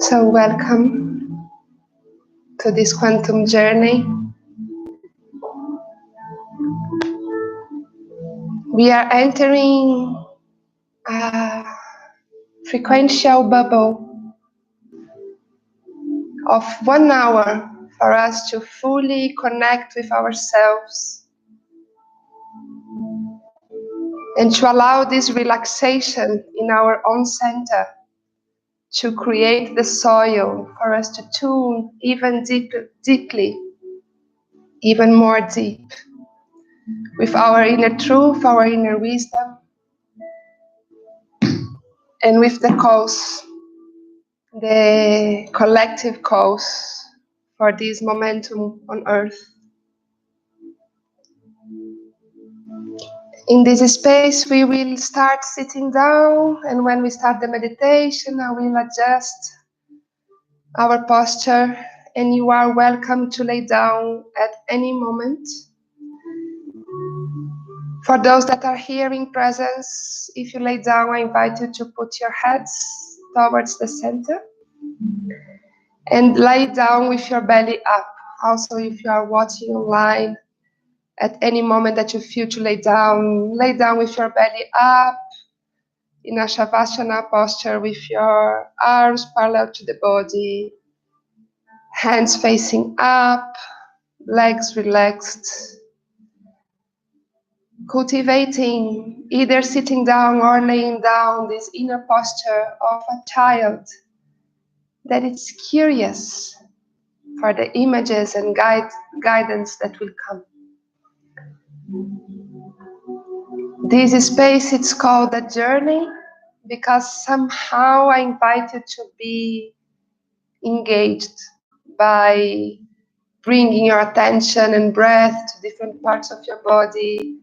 So welcome to this quantum journey. We are entering a frequential bubble of 1 hour for us to fully connect with ourselves and to allow this relaxation in our own center to create the soil for us to tune even deeply, even more deep, with our inner truth, our inner wisdom, and with the cause, the collective cause for this momentum on Earth. In this space, we will start sitting down, and when we start the meditation, I will adjust our posture, and you are welcome to lay down at any moment. For those that are here in presence, if you lay down, I invite you to put your heads towards the center and lay down with your belly up. Also, if you are watching online, at any moment that you feel to lay down with your belly up in a Shavasana posture with your arms parallel to the body, hands facing up, legs relaxed. Cultivating either sitting down or laying down this inner posture of a child that is curious for the images and guidance that will come. This space, it's called a journey because somehow I invite you to be engaged by bringing your attention and breath to different parts of your body,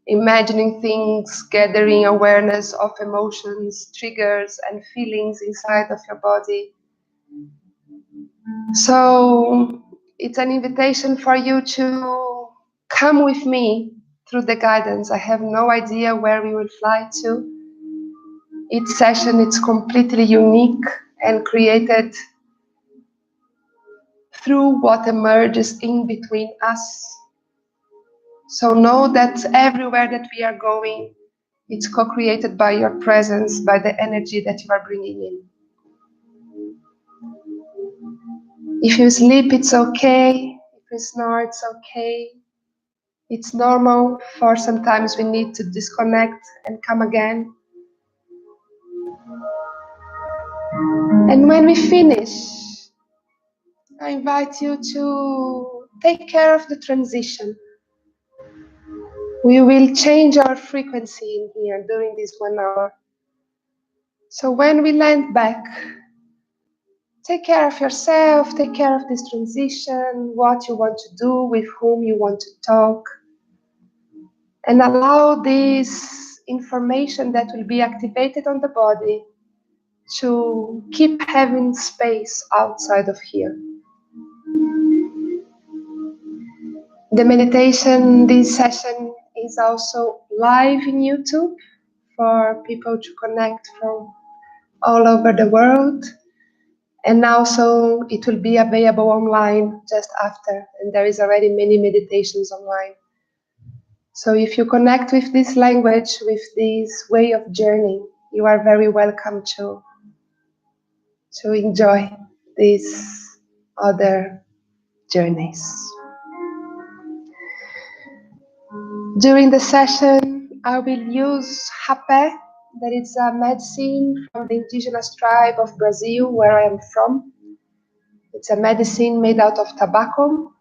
imagining things, gathering awareness of emotions, triggers, and feelings inside of your body. So it's an invitation for you to come with me through the guidance. I have no idea where we will fly to. Each session is completely unique and created through what emerges in between us. So know that everywhere that we are going, it's co-created by your presence, by the energy that you are bringing in. If you sleep, it's okay. If you snore, it's okay. It's normal, for sometimes we need to disconnect and come again. And when we finish, I invite you to take care of the transition. We will change our frequency in here during this 1 hour. So when we land back, take care of yourself, take care of this transition, what you want to do, with whom you want to talk, and allow this information that will be activated on the body to keep having space outside of here. The meditation, this session is also live in YouTube for people to connect from all over the world. And also it will be available online just after, and there is already many meditations online. So if you connect with this language, with this way of journeying, you are very welcome to to enjoy these other journeys. During the session, I will use rapé, that is a medicine from the indigenous tribe of Brazil, where I am from. It's a medicine made out of tobacco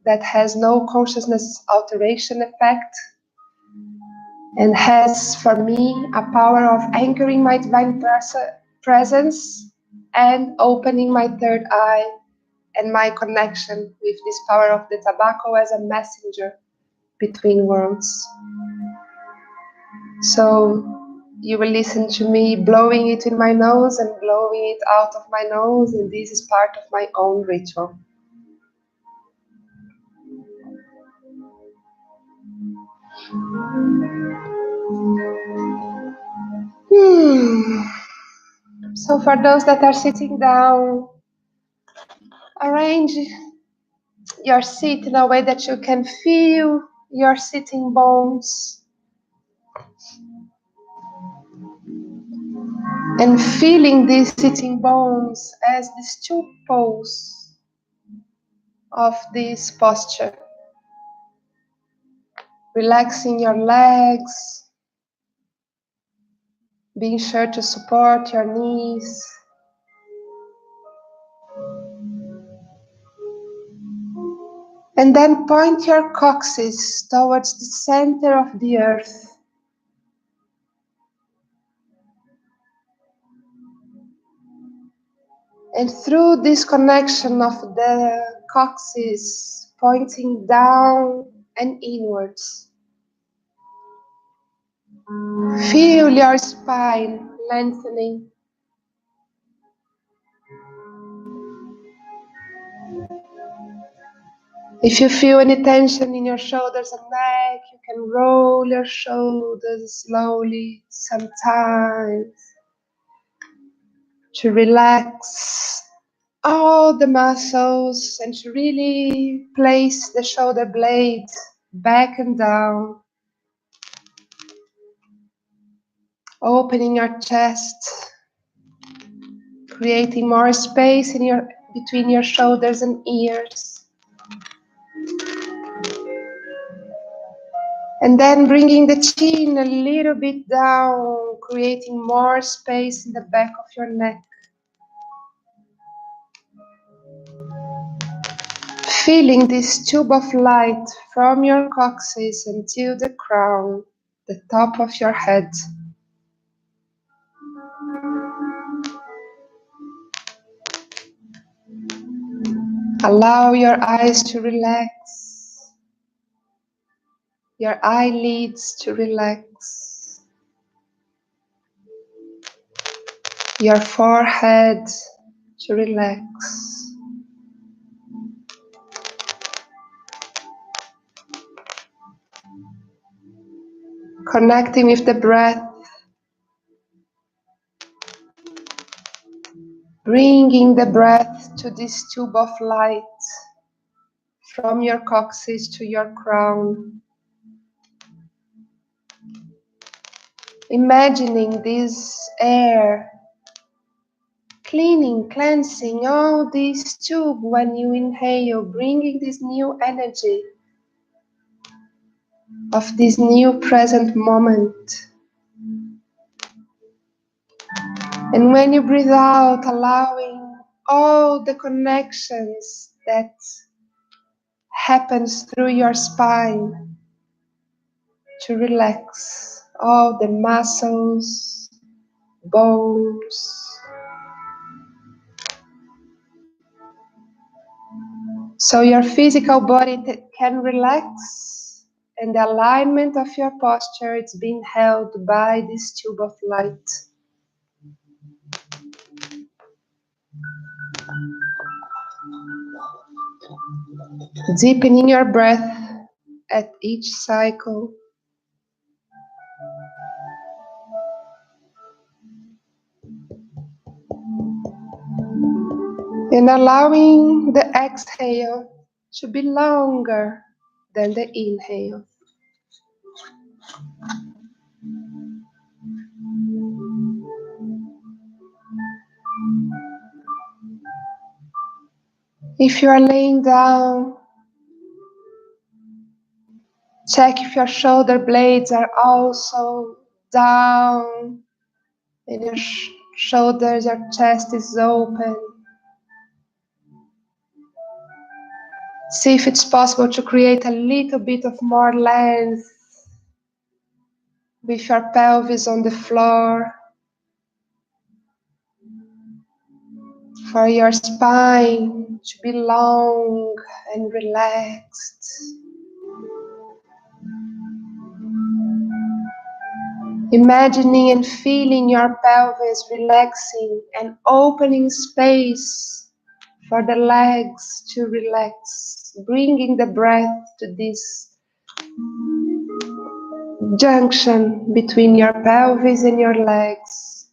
that has no consciousness alteration effect and has, for me, a power of anchoring my divine presence and opening my third eye and my connection with this power of the tobacco as a messenger between worlds. So you will listen to me blowing it in my nose and blowing it out of my nose, and this is part of my own ritual. So for those that are sitting down, arrange your seat in a way that you can feel your sitting bones and feeling these sitting bones as these two poles of this posture. Relaxing your legs, being sure to support your knees. And then point your coccyx towards the center of the earth. And through this connection of the coccyx pointing down and inwards, feel your spine lengthening. If you feel any tension in your shoulders and neck, you can roll your shoulders slowly sometimes to relax all the muscles and to really place the shoulder blades back and down, opening your chest, creating more space in between your shoulders and ears. And then bringing the chin a little bit down, creating more space in the back of your neck. Feeling this tube of light from your coccyx until the crown, the top of your head. Allow your eyes to relax, your eyelids to relax, your forehead to relax. Connecting with the breath, bringing the breath to this tube of light from your coccyx to your crown. Imagining this air cleaning, cleansing all this tube when you inhale, bringing this new energy of this new present moment. And when you breathe out, allowing all the connections that happens through your spine to relax, all the muscles, bones. So your physical body can relax, and the alignment of your posture is being held by this tube of light. Deepening your breath at each cycle. And allowing the exhale to be longer than the inhale. If you are laying down, check if your shoulder blades are also down and your shoulders, your chest is open. See if it's possible to create a little bit of more length with your pelvis on the floor, for your spine to be long and relaxed. Imagining and feeling your pelvis relaxing and opening space for the legs to relax, bringing the breath to this junction between your pelvis and your legs.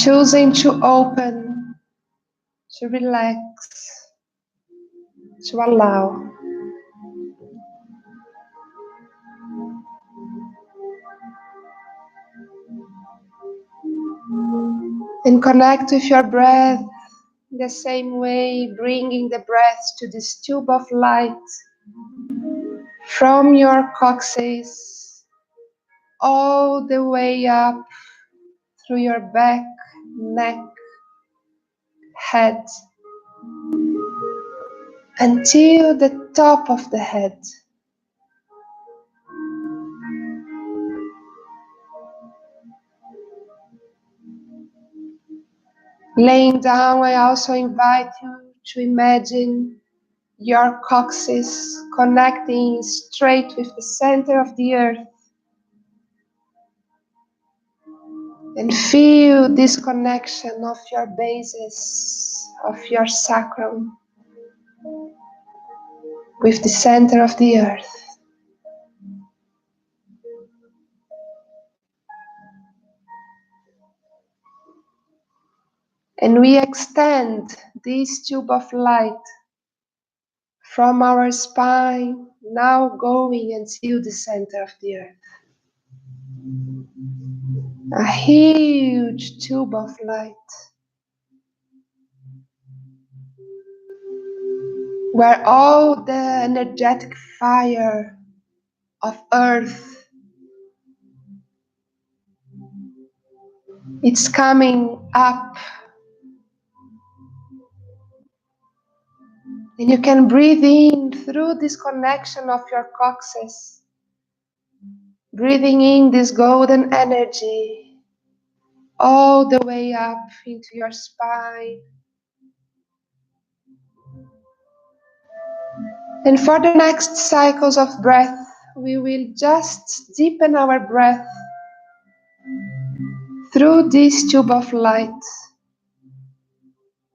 Choosing to open, to relax, to allow. And connect with your breath the same way, bringing the breath to this tube of light from your coccyx all the way up through your back, neck, head, until the top of the head. Laying down, I also invite you to imagine your coccyx connecting straight with the center of the earth, and feel this connection of your bases, of your sacrum, with the center of the earth. And we extend this tube of light from our spine, now going until the center of the earth. A huge tube of light where all the energetic fire of earth, it's coming up, and you can breathe in through this connection of your coccyx, breathing in this golden energy all the way up into your spine. And for the next cycles of breath, we will just deepen our breath through this tube of light,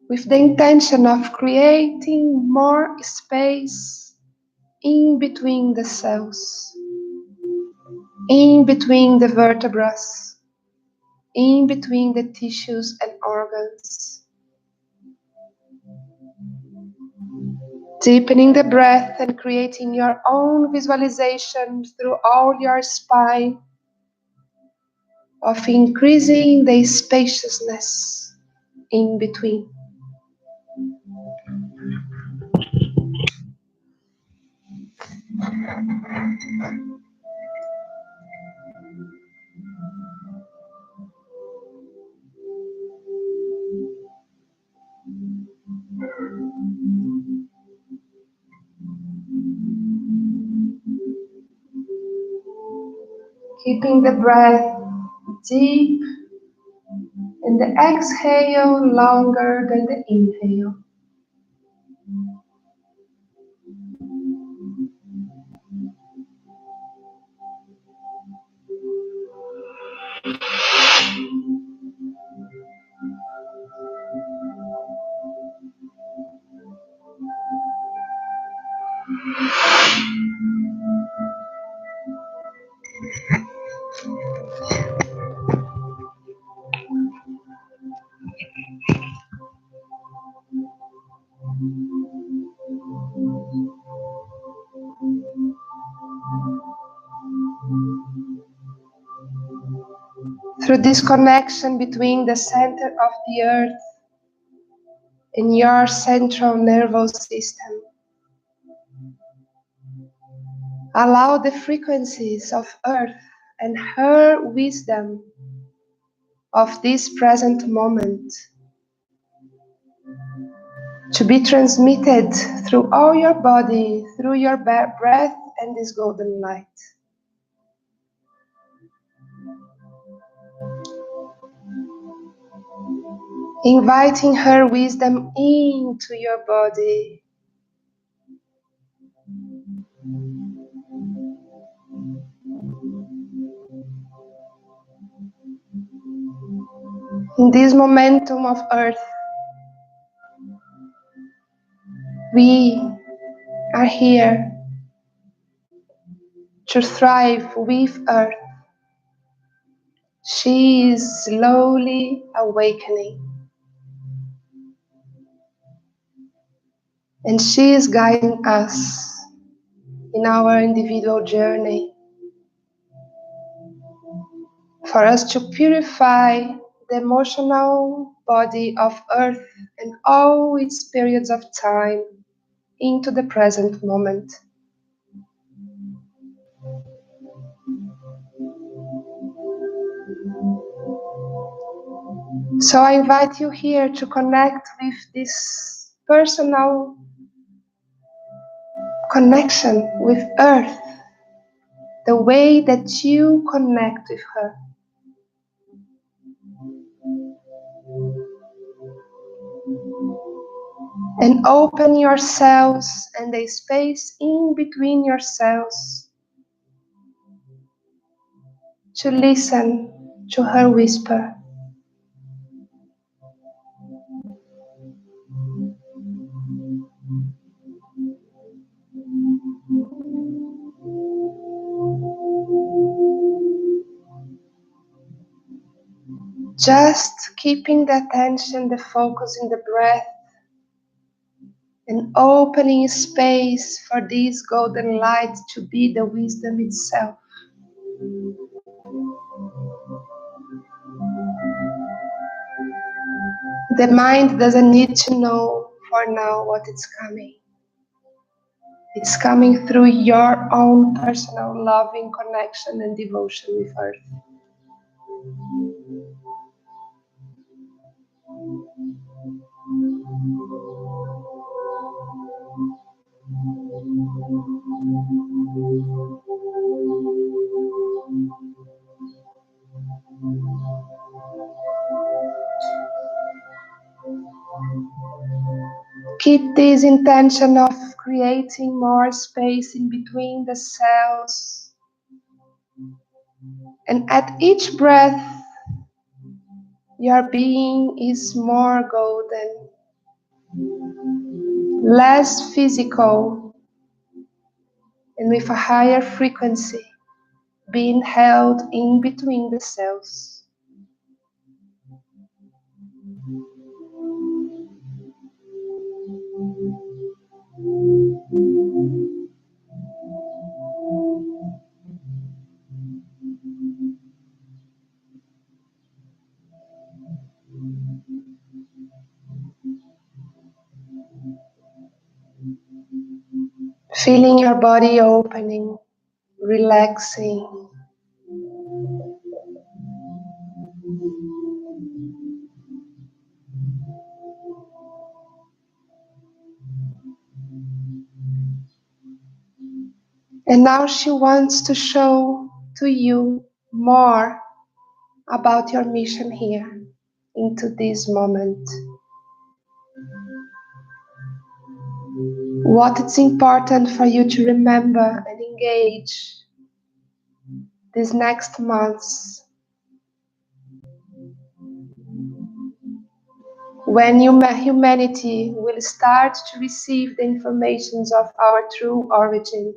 with the intention of creating more space in between the cells, in between the vertebrae, in between the tissues and organs. Deepening the breath and creating your own visualization through all your spine of increasing the spaciousness in between. Keeping the breath deep and the exhale longer than the inhale. through this connection between the center of the earth and your central nervous system. Allow the frequencies of earth and her wisdom of this present moment to be transmitted through all your body, through your breath and this golden light. Inviting her wisdom into your body. In this momentum of earth, we are here to thrive with earth. She is slowly awakening. And she is guiding us in our individual journey for us to purify the emotional body of earth and all its periods of time into the present moment. So I invite you here to connect with this personal connection with earth, the way that you connect with her. And open your cells and the space in between your cells to listen to her whisper. Just keeping the attention, the focus in the breath, and opening space for this golden light to be the wisdom itself. The mind doesn't need to know for now what is coming. It's coming through your own personal loving connection and devotion with earth. Keep this intention of creating more space in between the cells. And at each breath, your being is more golden, less physical, and with a higher frequency being held in between the cells. Feeling your body opening, relaxing. And now she wants to show to you more about your mission here into this moment. What it's important for you to remember and engage these next months when humanity will start to receive the informations of our true origin.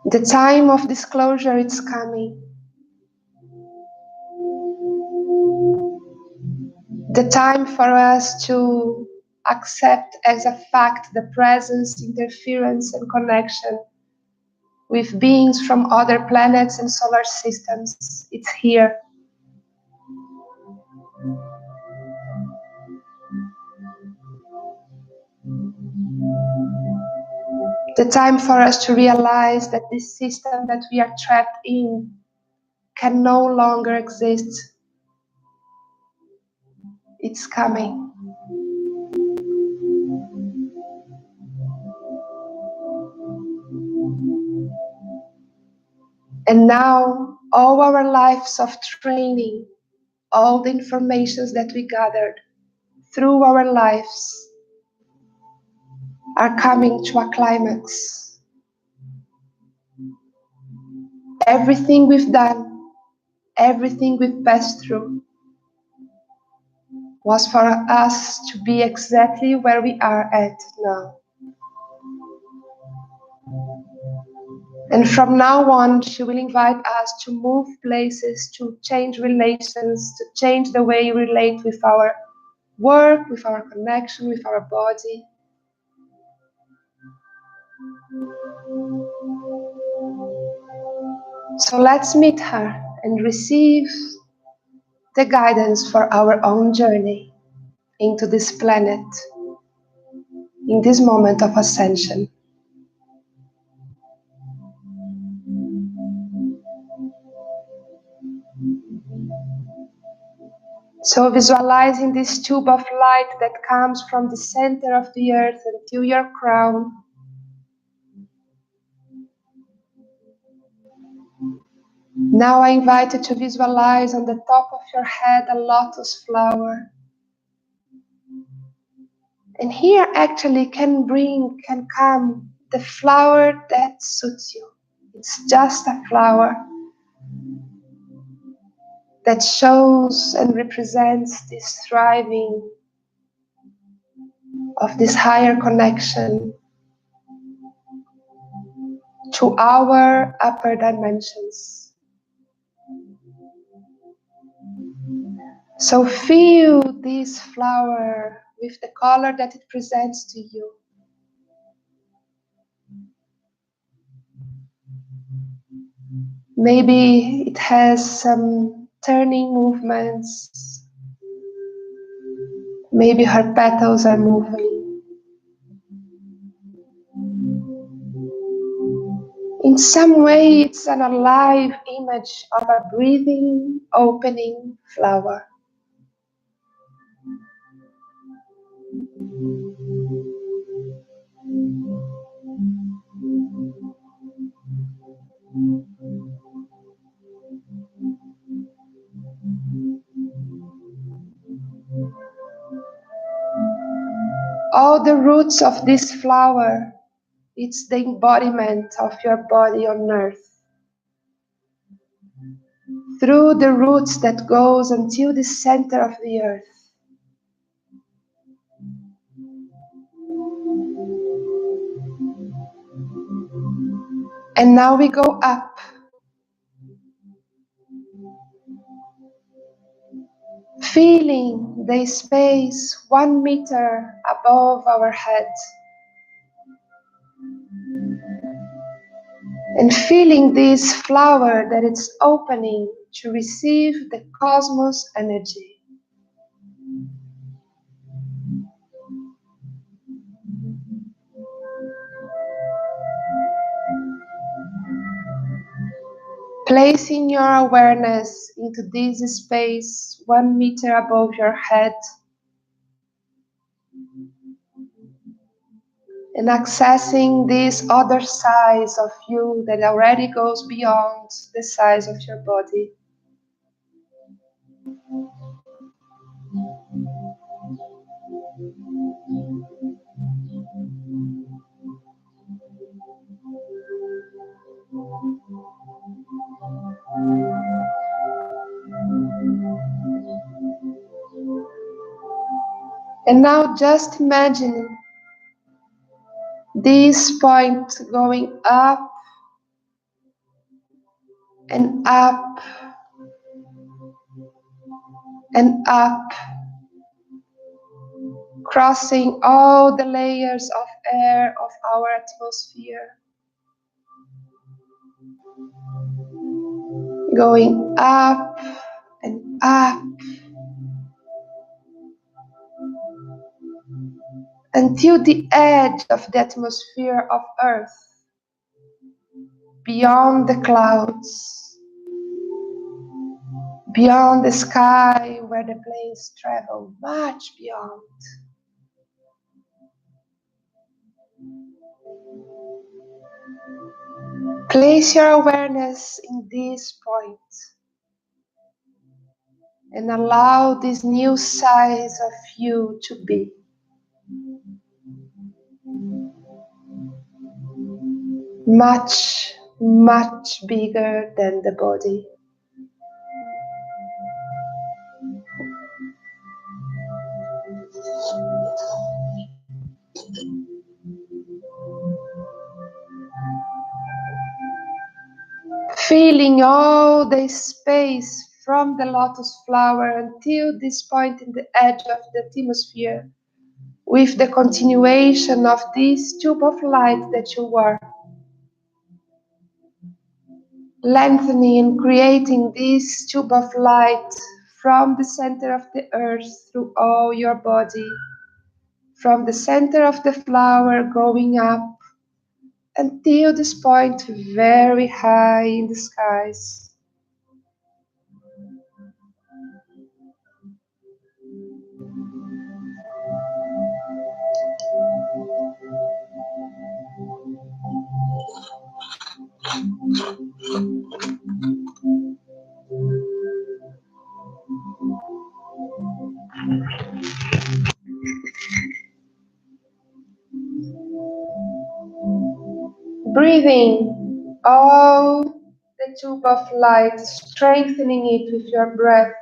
The time of disclosure is coming. The time for us to accept as a fact the presence, interference, and connection with beings from other planets and solar systems. It's here. The time for us to realize that this system that we are trapped in can no longer exist. It's coming. And now all our lives of training, all the informations that we gathered through our lives are coming to a climax. Everything we've done, everything we've passed through was for us to be exactly where we are at now. And from now on, she will invite us to move places, to change relations, to change the way we relate with our work, with our connection, with our body. So let's meet her and receive the guidance for our own journey into this planet, in this moment of ascension. So visualizing this tube of light that comes from the center of the earth until your crown. Now I invite you to visualize on the top of your head a lotus flower. And here actually can come the flower that suits you. It's just a flower that shows and represents this thriving of this higher connection to our upper dimensions. So feel this flower with the color that it presents to you. Maybe it has some turning movements. Maybe her petals are moving. In some way, it's an alive image of a breathing, opening flower. All the roots of this flower, it's the embodiment of your body on earth. Through the roots that goes until the center of the earth. And now we go up. Feeling the space 1 meter above our head. And feeling this flower that it's opening to receive the cosmos energy. Placing your awareness into this space 1 meter above your head. And accessing this other size of you that already goes beyond the size of your body. And now just imagine this point going up and up and up, crossing all the layers of air of our atmosphere. going up and up until the edge of the atmosphere of Earth, beyond the clouds, beyond the sky where the planes travel, much beyond. Place your awareness in this point and allow this new size of you to be. Much, much bigger than the body. Feeling all the space from the lotus flower until this point in the edge of the atmosphere, with the continuation of this tube of light that you are, lengthening and creating this tube of light from the center of the earth through all your body, from the center of the flower going up until this point very high in the skies. Breathing all the tube of light, strengthening it with your breath,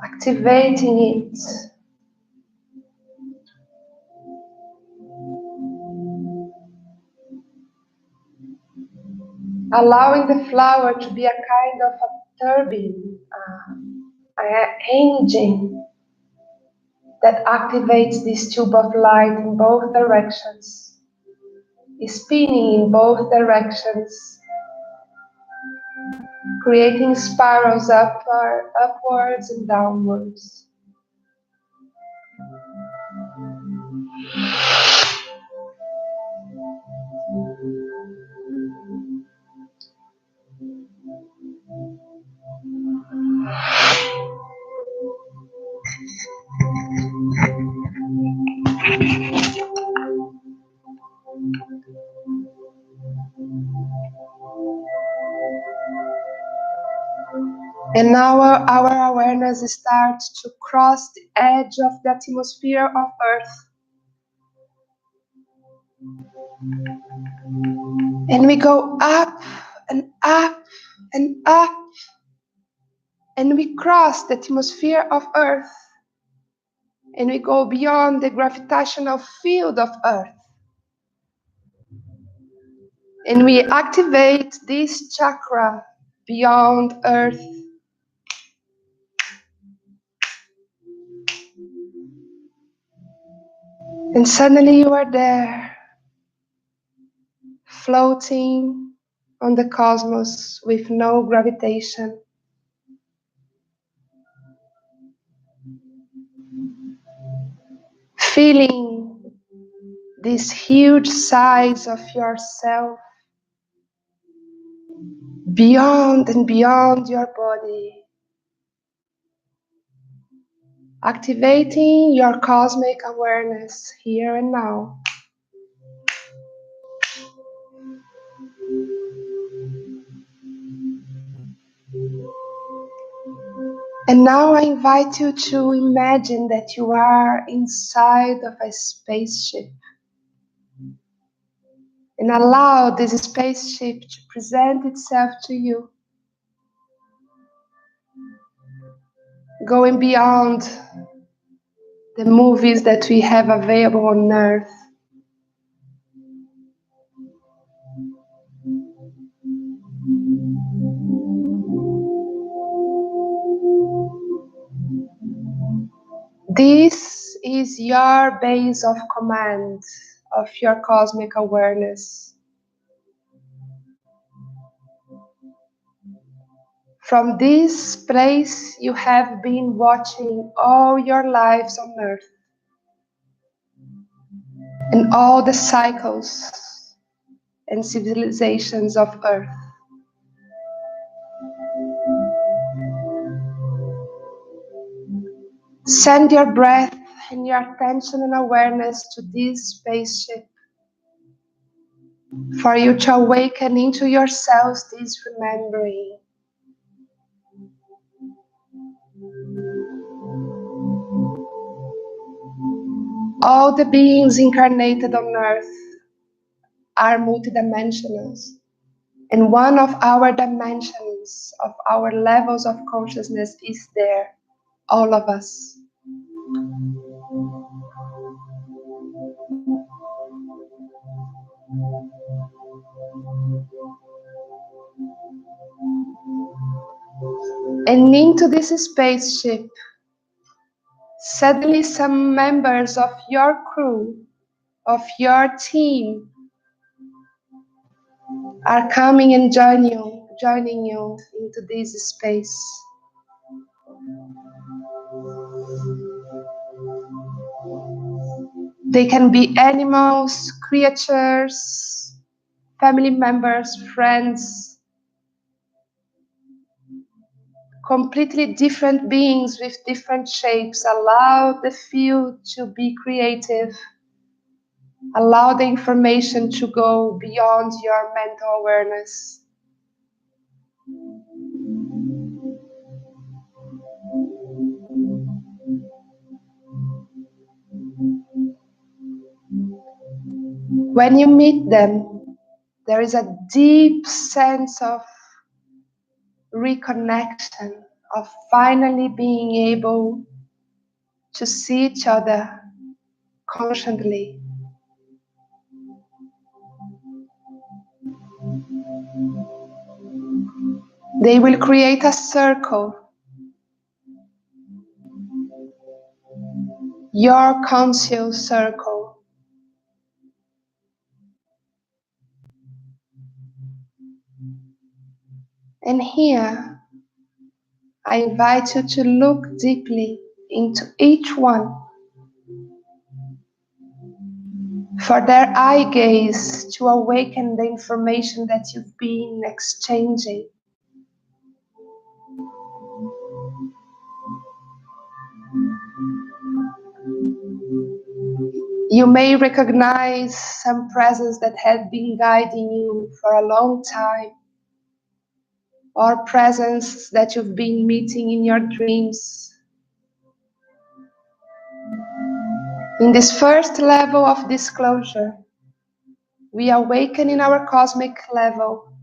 activating it. Allowing the flower to be a kind of a turbine, an engine that activates this tube of light in both directions, spinning in both directions, creating spirals upwards and downwards. And now our awareness starts to cross the edge of the atmosphere of Earth. And we go up and up and up. And we cross the atmosphere of Earth. And we go beyond the gravitational field of Earth. And we activate this chakra beyond Earth. And suddenly you are there, floating on the cosmos with no gravitation. Feeling this huge size of yourself beyond and beyond your body. Activating your cosmic awareness here and now. And now I invite you to imagine that you are inside of a spaceship. And allow this spaceship to present itself to you. Going beyond the movies that we have available on Earth. This is your base of command of your cosmic awareness. From this place you have been watching all your lives on earth and all the cycles and civilizations of earth. Send your breath and your attention and awareness to this spaceship for you to awaken into yourselves this remembering. All the beings incarnated on earth are multidimensional, and one of our dimensions of our levels of consciousness is there, all of us. And into this spaceship, suddenly some members of your crew, of your team, are coming and joining you into this space. They can be animals, creatures, family members, friends, completely different beings with different shapes. Allow the field to be creative. Allow the information to go beyond your mental awareness. When you meet them, there is a deep sense of reconnection, of finally being able to see each other consciently. They will create a circle, your conscious circle. And here, I invite you to look deeply into each one, for their eye gaze to awaken the information that you've been exchanging. You may recognize some presence that had been guiding you for a long time, or presence that you've been meeting in your dreams. In this first level of disclosure, we awaken in our cosmic level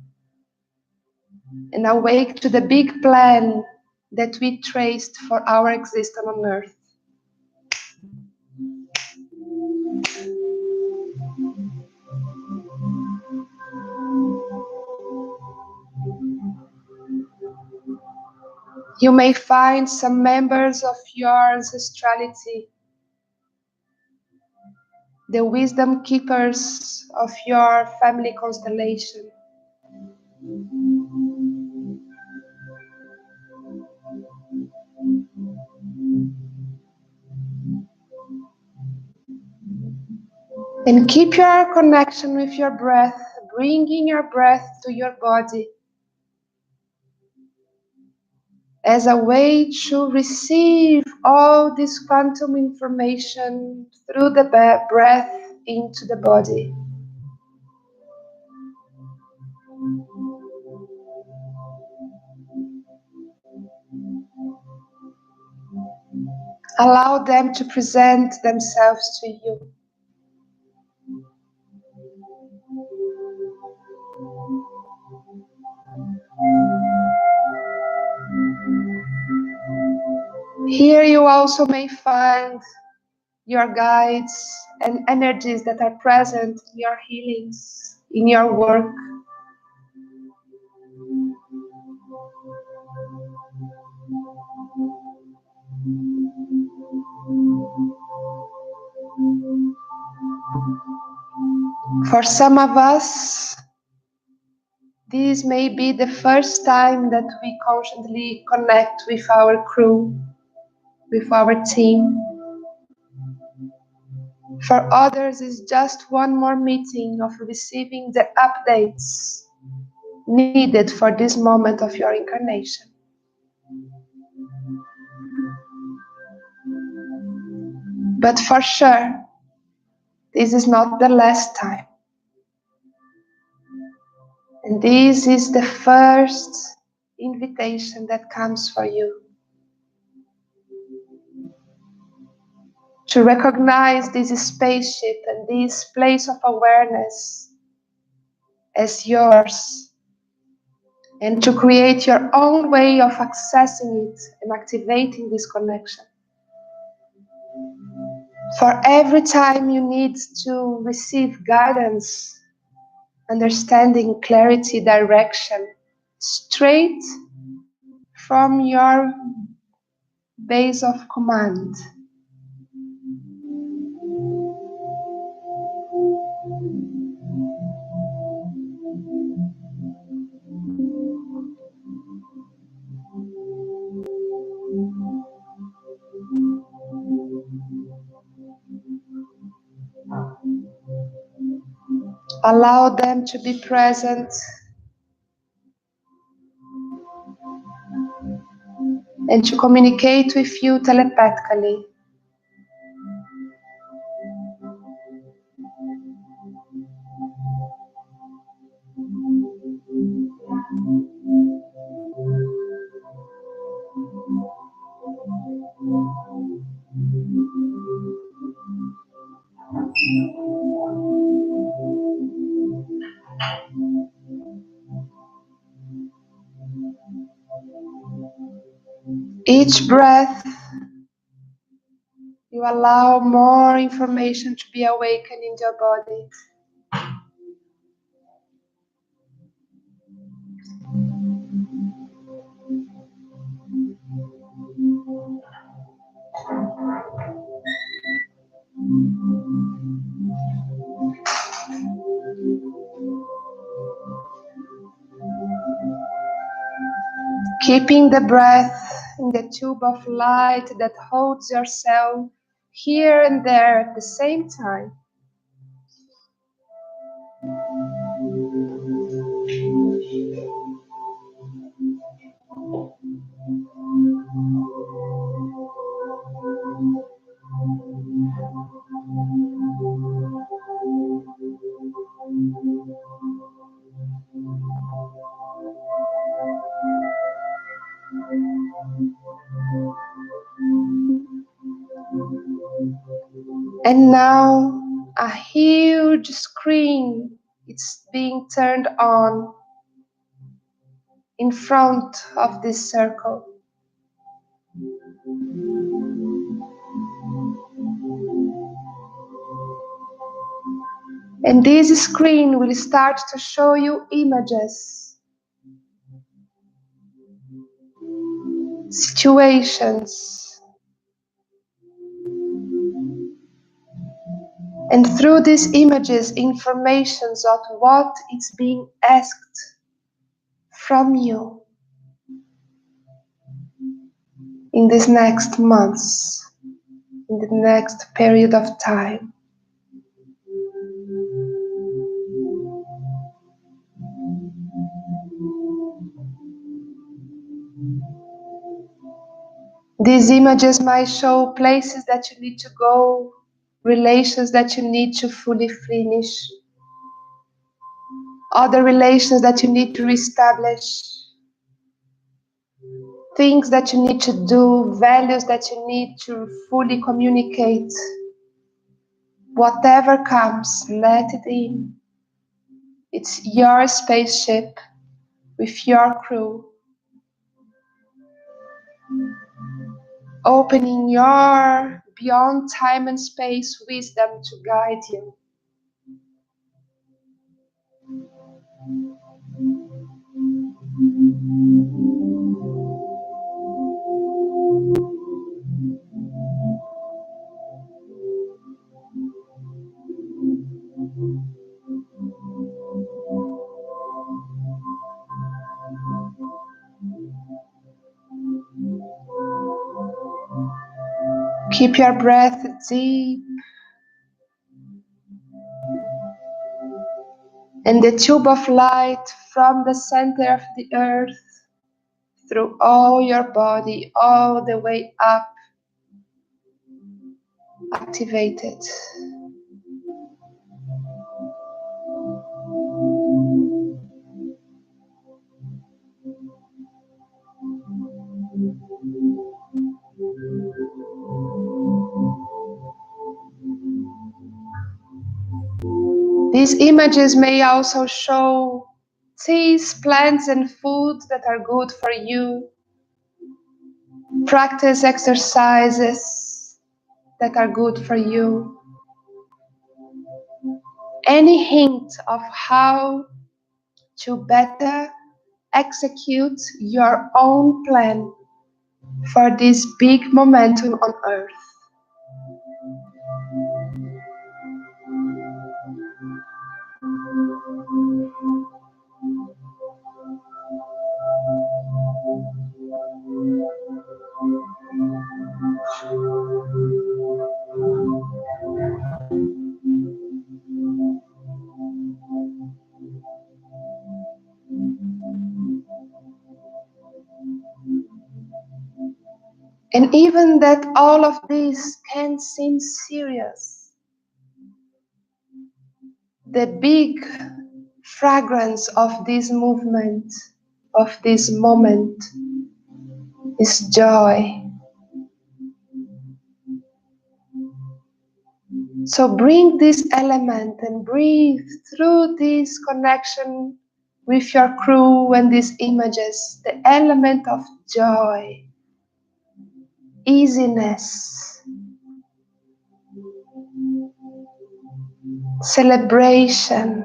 and awake to the big plan that we traced for our existence on earth. You may find some members of your ancestrality, the wisdom keepers of your family constellation. And keep your connection with your breath, bringing your breath to your body as a way to receive all this quantum information through the breath into the body. Allow them to present themselves to you. Here you also may find your guides and energies that are present in your healings, in your work. For some of us, This may be the first time that we consciously connect with our crew, with our team. For others, it's just one more meeting of receiving the updates needed for this moment of your incarnation. But for sure, this is not the last time. And this is the first invitation that comes for you. To recognize this spaceship and this place of awareness as yours, and to create your own way of accessing it and activating this connection. For every time you need to receive guidance, understanding, clarity, direction, straight from your base of command. Allow them to be present and to communicate with you telepathically. Each breath, you allow more information to be awakened in your body. Keeping the breath in the tube of light that holds yourself here and there at the same time. And now a huge screen is being turned on in front of this circle. And this screen will start to show you images, situations, and through these images, informations of what is being asked from you in these next months, in the next period of time. These images might show places that you need to go, relations that you need to fully finish, other relations that you need to reestablish, things that you need to do, values that you need to fully communicate. Whatever comes, let it in. It's your spaceship with your crew, opening your beyond time and space wisdom to guide you. Keep your breath deep. And the tube of light from the center of the earth through all your body, all the way up, activated. These images may also show teas, plants, and food that are good for you. Practice exercises that are good for you. Any hint of how to better execute your own plan for this big momentum on Earth. And even that all of this can seem serious, the big fragrance of this movement, of this moment, is joy. So bring this element and breathe through this connection with your crew and these images, the element of joy, easiness, celebration.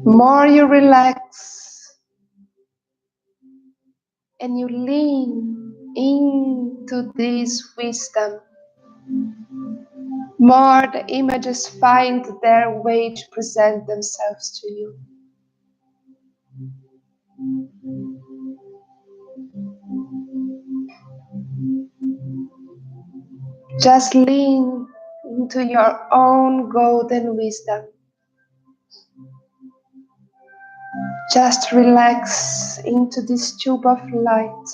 More you relax and you lean into this wisdom, more the images find their way to present themselves to you. Just lean into your own golden wisdom. Just relax into this tube of light.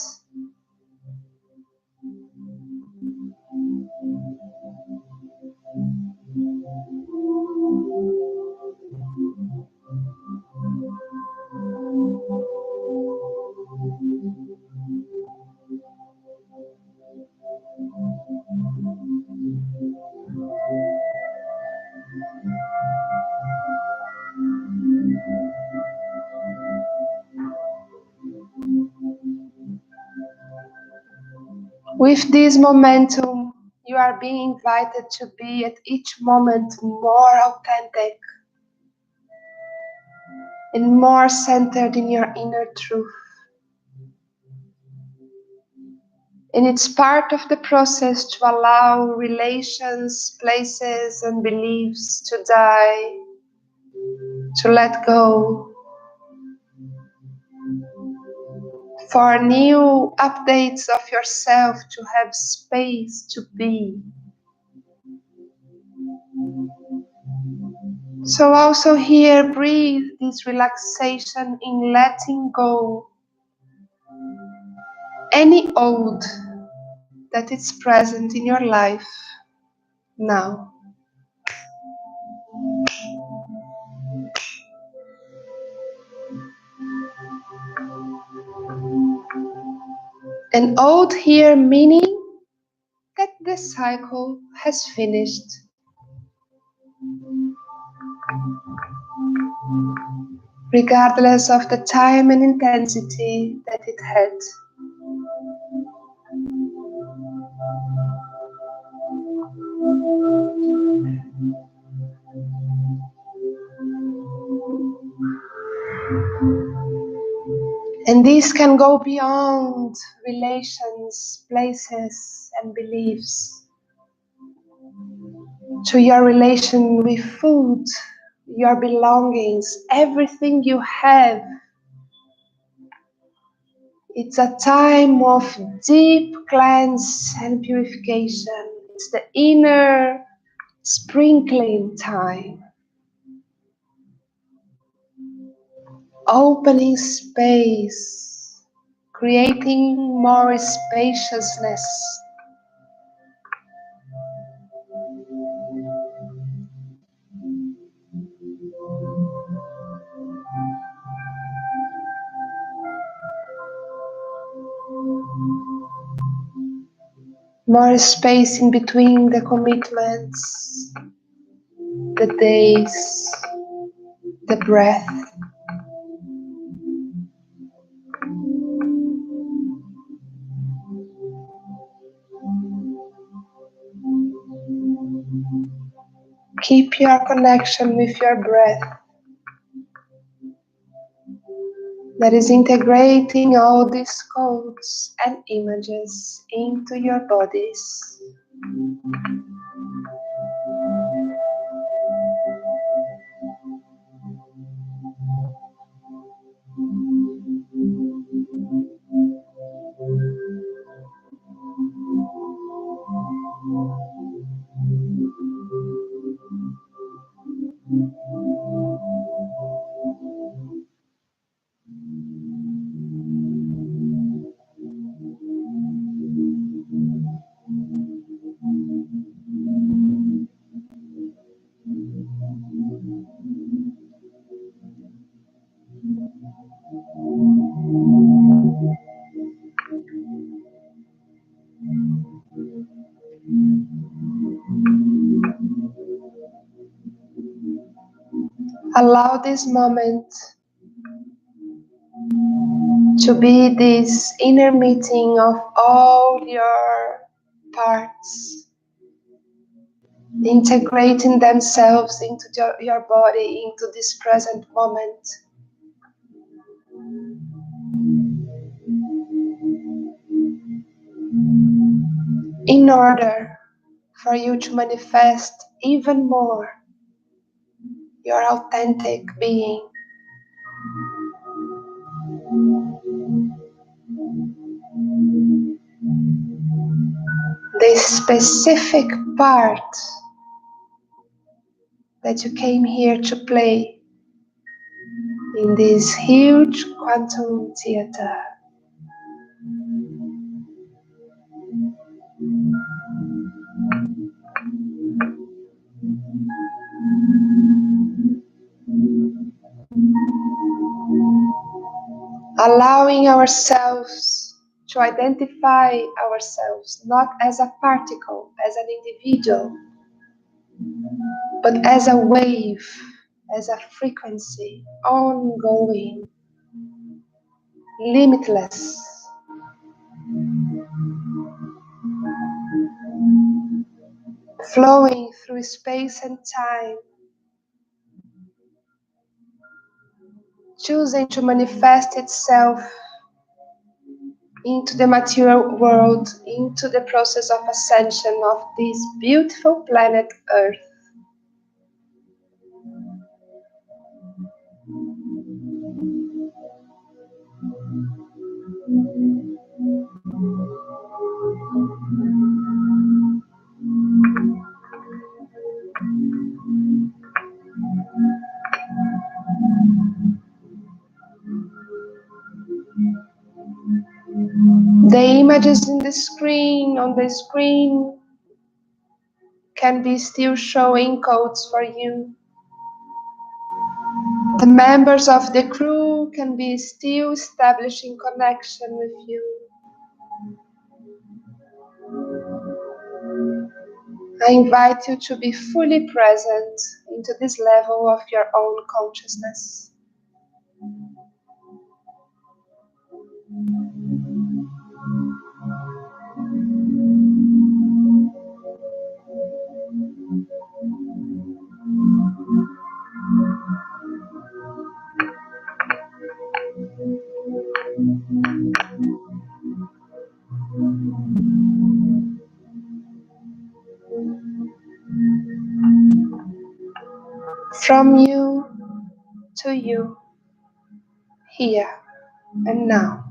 With this momentum, you are being invited to be at each moment more authentic and more centered in your inner truth. And it's part of the process to allow relations, places, and beliefs to die, to let go, for new updates of yourself to have space to be. So also here, breathe this relaxation in letting go any old that is present in your life now. And old here meaning that the cycle has finished. Regardless of the time and intensity that it had. And this can go beyond relations, places, and beliefs, to your relation with food, your belongings, everything you have. It's a time of deep cleanse and purification. It's the inner sprinkling time, opening space, creating more spaciousness. More space in between the commitments, the days, the breath. Keep your connection with your breath that is integrating all these codes and images into your bodies. Allow this moment to be this inner meeting of all your parts, integrating themselves into your body, into this present moment. In order for you to manifest even more your authentic being. The specific part that you came here to play in this huge quantum theater. Allowing ourselves to identify ourselves not as a particle, as an individual, but as a wave, as a frequency, ongoing, limitless. Flowing through space and time, choosing to manifest itself into the material world, into the process of ascension of this beautiful planet Earth. The images on the screen can be still showing codes for you. The members of the crew can be still establishing connection with you. I invite you to be fully present into this level of your own consciousness. From you to you, here and now.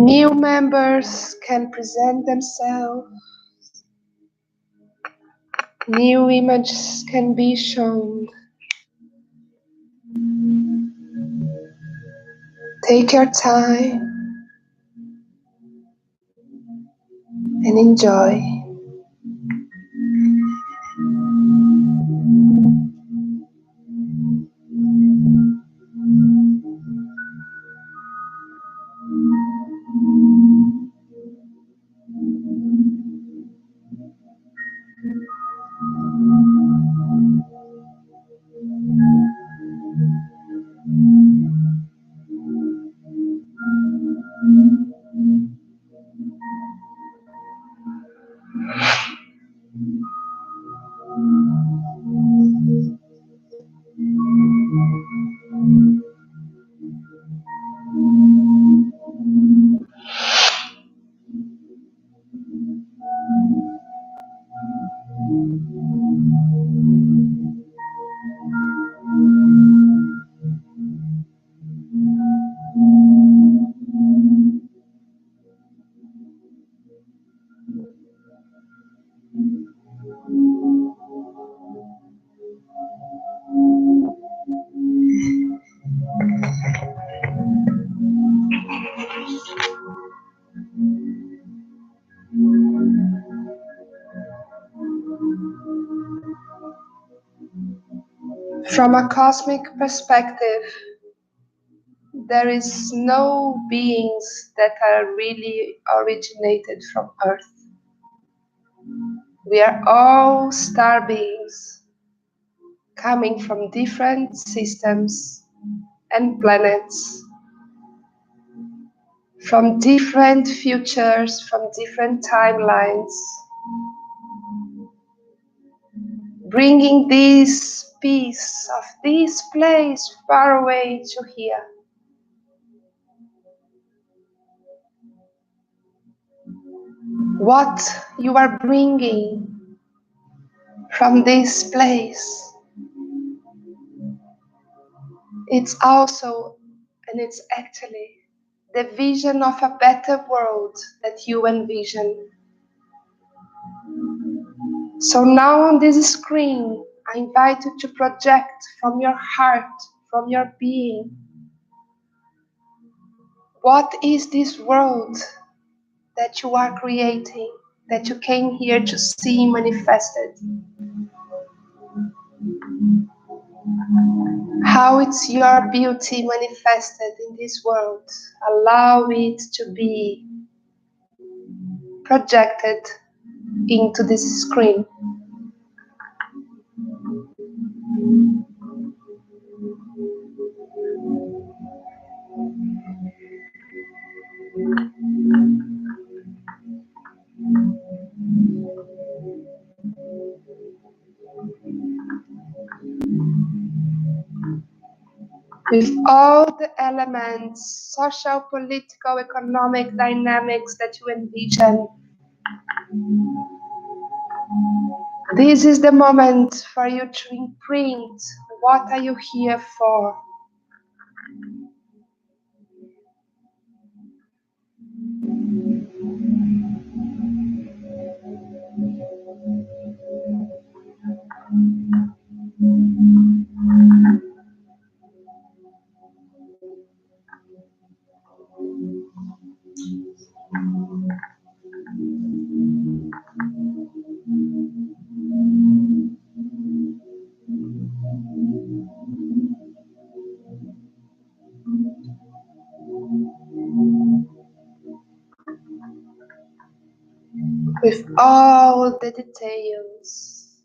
New members can present themselves. New images can be shown. Take your time and enjoy. From a cosmic perspective, there is no beings that are really originated from Earth. We are all star beings coming from different systems and planets, from different futures, from different timelines, bringing this piece of this place far away to here. What you are bringing from this place, it's also, and it's actually, the vision of a better world that you envision. So now on this screen, I invite you to project from your heart, from your being, what is this world that you are creating, that you came here to see manifested? How it's your beauty manifested in this world. Allow it to be projected into this screen. With all the elements, social, political, economic dynamics that you envision. This is the moment for you to imprint what are you here for. With all the details,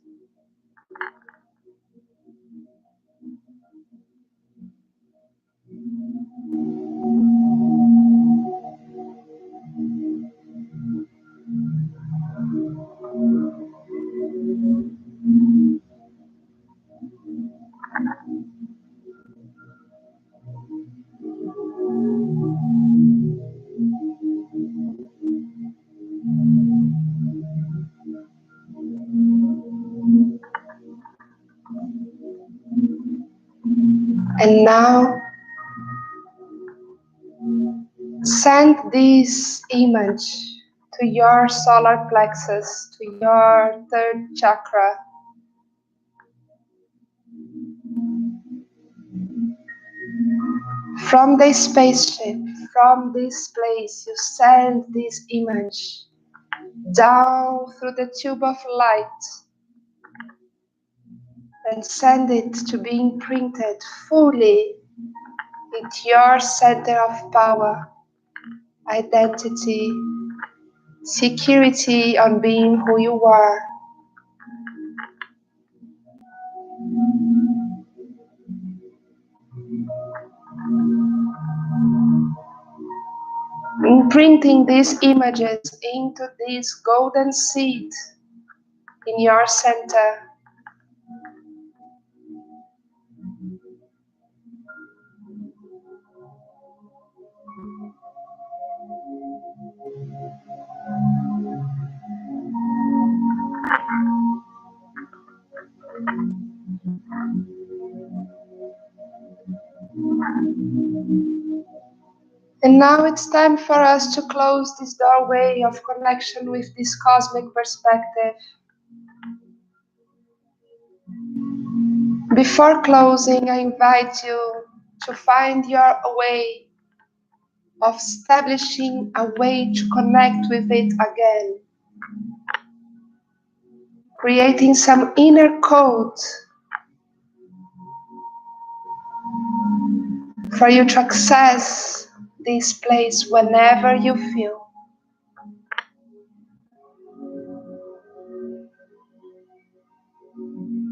And now send this image to your solar plexus, to your third chakra. From the spaceship, from this place, you send this image down through the tube of light and send it to be imprinted fully into your center of power, identity, security on being who you are. Imprinting these images into this golden seed in your center. And now it's time for us to close this doorway of connection with this cosmic perspective. Before closing, I invite you to find your way of establishing a way to connect with it again. Creating some inner code for you to access this place whenever you feel.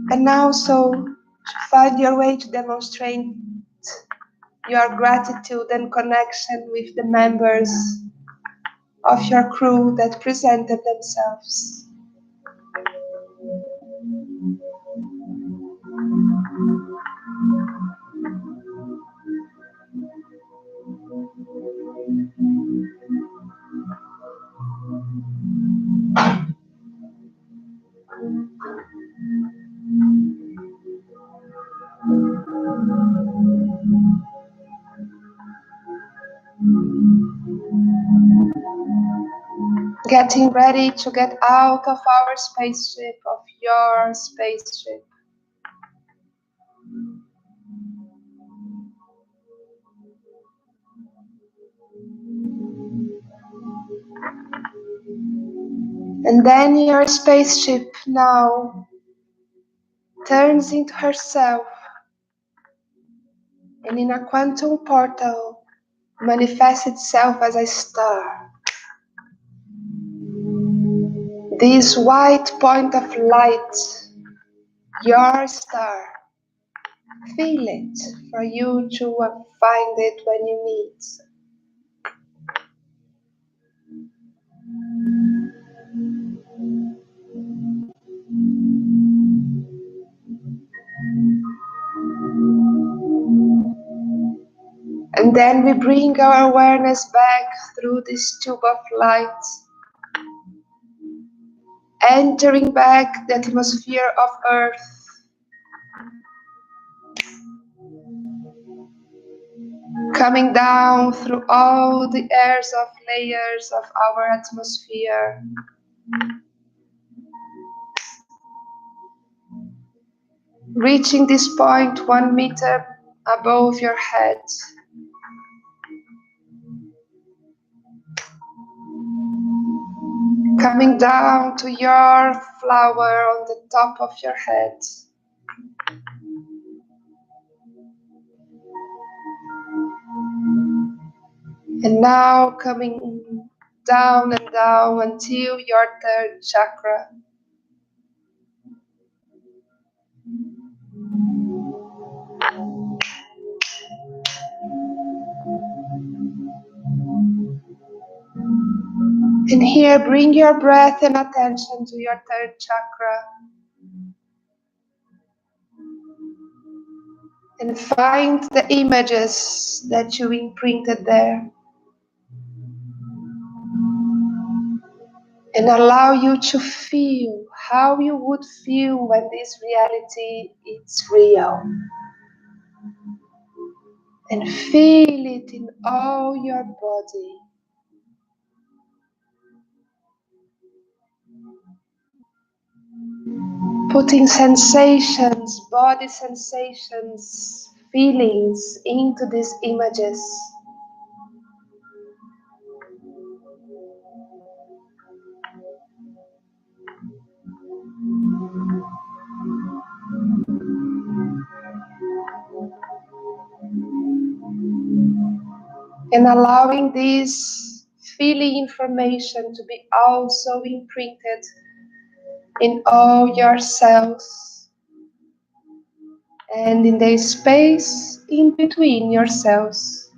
And also to find your way to demonstrate your gratitude and connection with the members of your crew that presented themselves. Getting ready to get out of our spaceship, of your spaceship. And then your spaceship now turns into herself and in a quantum portal manifests itself as a star. This white point of light, your star. Feel it for you to find it when you need. And then we bring our awareness back through this tube of light, entering back the atmosphere of Earth, coming down through all the layers of our atmosphere, reaching this point 1 meter above your head. Coming down to your flower on the top of your head. And now coming down and down until your third chakra. And here, bring your breath and attention to your third chakra. And find the images that you imprinted there. And allow you to feel how you would feel when this reality is real. and feel it in all your body. Putting sensations, body sensations, feelings into these images. And allowing this feeling information to be also imprinted in all your cells and in the space in between your cells.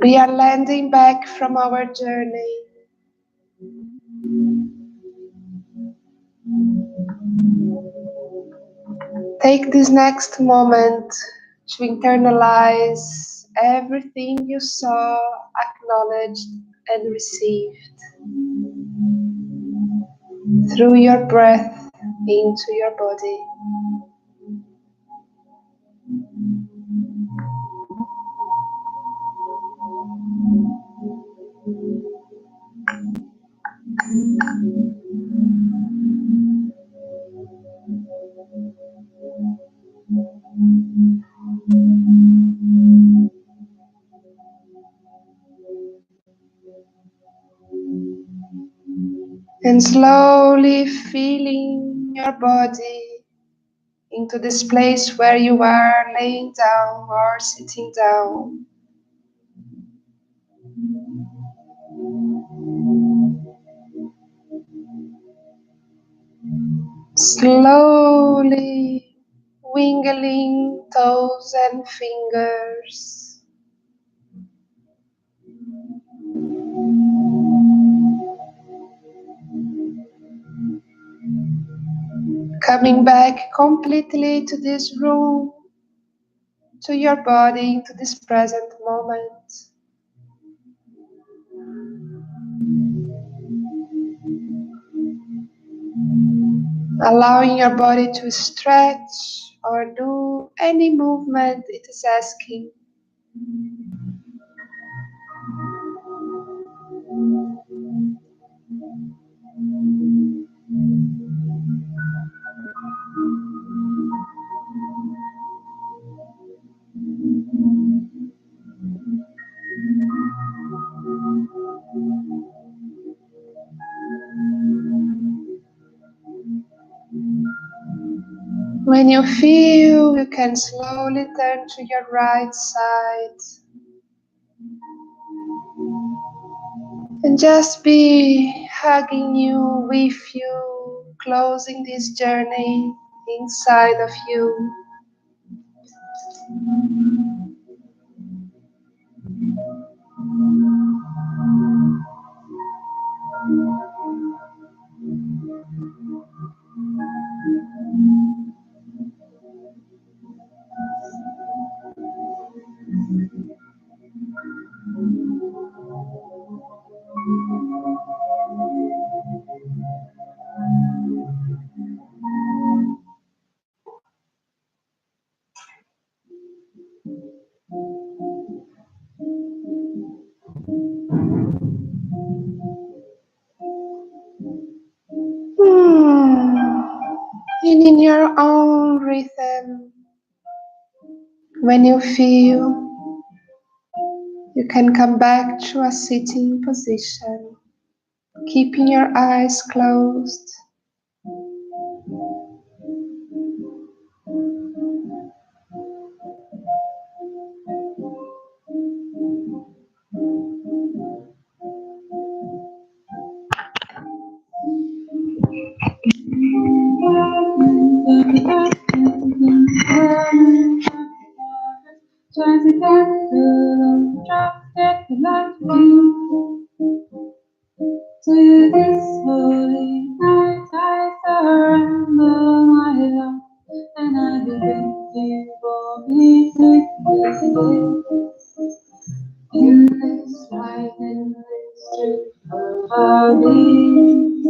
We are landing back from our journey. Take this next moment to internalize everything you saw, acknowledged, and received through your breath into your body. And slowly feeling your body into this place where you are laying down or sitting down. Slowly wiggling toes and fingers. Coming back completely to this room, to your body, to this present moment. Allowing your body to stretch or do any movement it is asking. When you feel, you can slowly turn to your right side and just be hugging you, with you, closing this journey inside of you. And in your own rhythm, when you feel, you can come back to a sitting position, keeping your eyes closed. try to get through, get the light you to this holy night. I surrender my love, and I thank you for me to in this life, in this truth of me.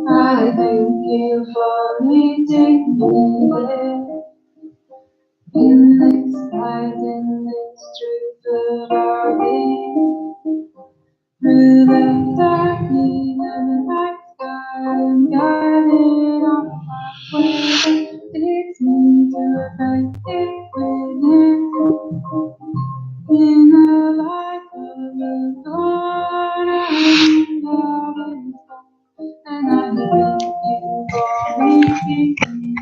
I thank you for meeting me there. In this light, in this truth of me. Through the darkness of the night sky, I'm guided on my way. Leads me to a place deep within. In the light of the Lord, I'm loving soul, and I thank you for meeting me.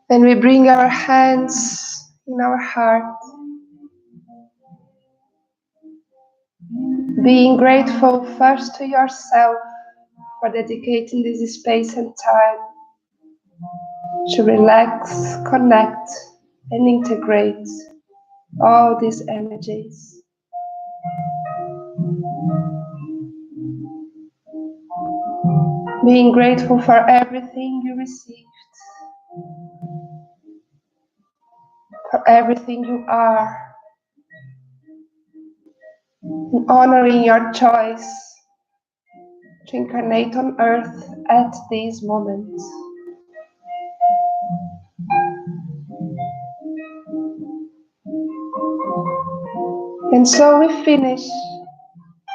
Then we bring our hands in our heart, being grateful first to yourself for dedicating this space and time to relax, connect, and integrate all these energies. Being grateful for everything you received, for everything you are, and honoring your choice to incarnate on earth at this moment. And so we finish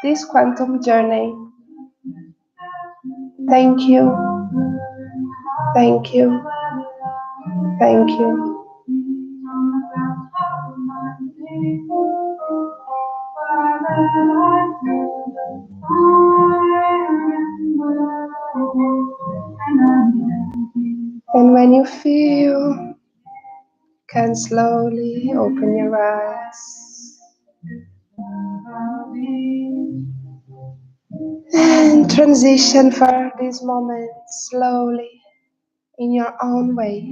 this quantum journey. Thank you, thank you, thank you. And when you feel, you can slowly open your eyes and transition for this moment slowly in your own way.